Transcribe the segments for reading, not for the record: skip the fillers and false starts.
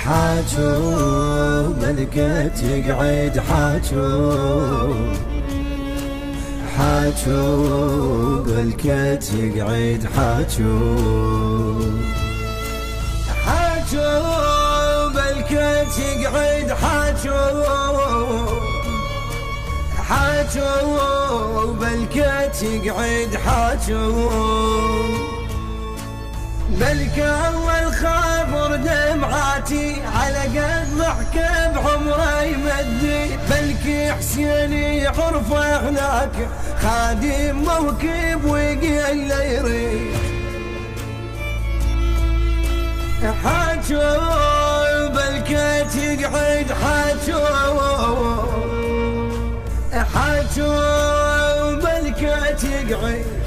حاجو ملكت يقعد حاجو ملكت يقعد حاجو ملكت يقعد حاجو ملكت يقعد بلك أول خابر دمعاتي على قد ضحك بعمره يمدي بلك حسيني عرفه هناك خادم موكب ويقل يريح حاجو بلك تقعد حاجو بلك تقعد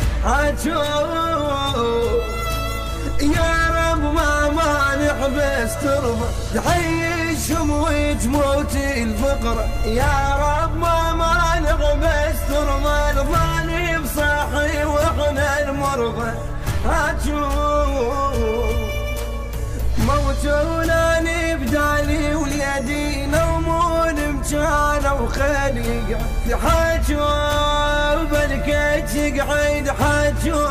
يا رب ما نحبس ترضى تحيشهم وتموت الفقرة يا رب ما نحبس ترضى الظالم صاحي واحنا المرضى موتونا بدالي وليدي نومون مجانا وخليقة حاجو بلك تقعد حاجو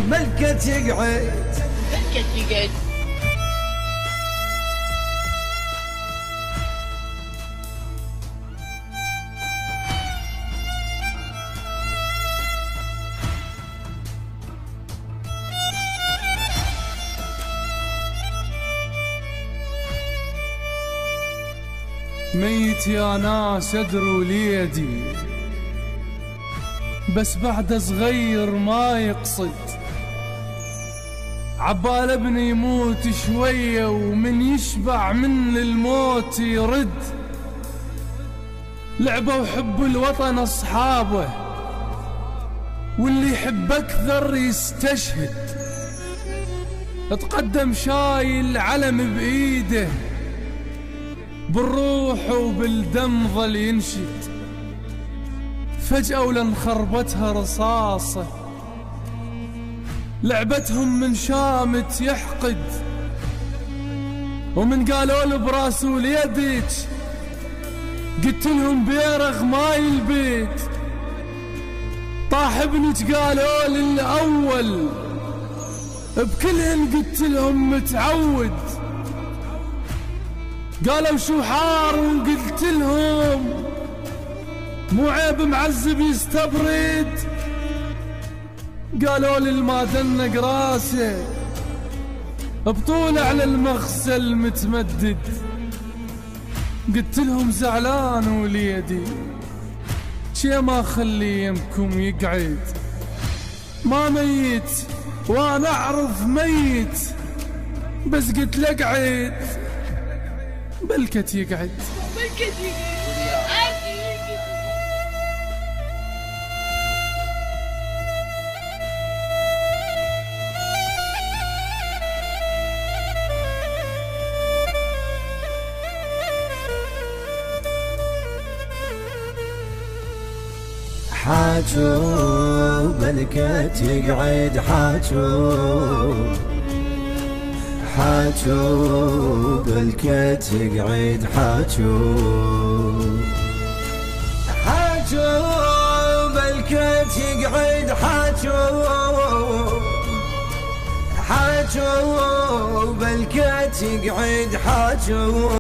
ملكة يقعد ميت يا ناس ادروا ليدي بس بعد صغير ما يقصد عبال ابني يموت شوية ومن يشبع من الموت يرد لعبة وحب الوطن أصحابه واللي يحب أكثر يستشهد تقدم شايل علم بإيده بالروح وبالدم ظل ينشد فجأة ولن خربتها رصاصة لعبتهم من شامت يحقد ومن قالوا له براسه ليدك قلت لهم بيرغ ما البيت طاح ابنك قالوا لي الأول بكلهن قلت لهم متعود قالوا شو حار وقلت لهم مو عيب معذب يستبرد قالوا لي ما دنق راسه بطول على المغسل متمدد قلت لهم زعلان وليدي شي ما خلي يمكم يقعد ما ميت وانا اعرف ميت بس قلت له اقعد بلكت يقعد حاجو بلكت يقعد حاجو بلكت يقعد حاجو بلكت يقعد حاجو بلكت يقعد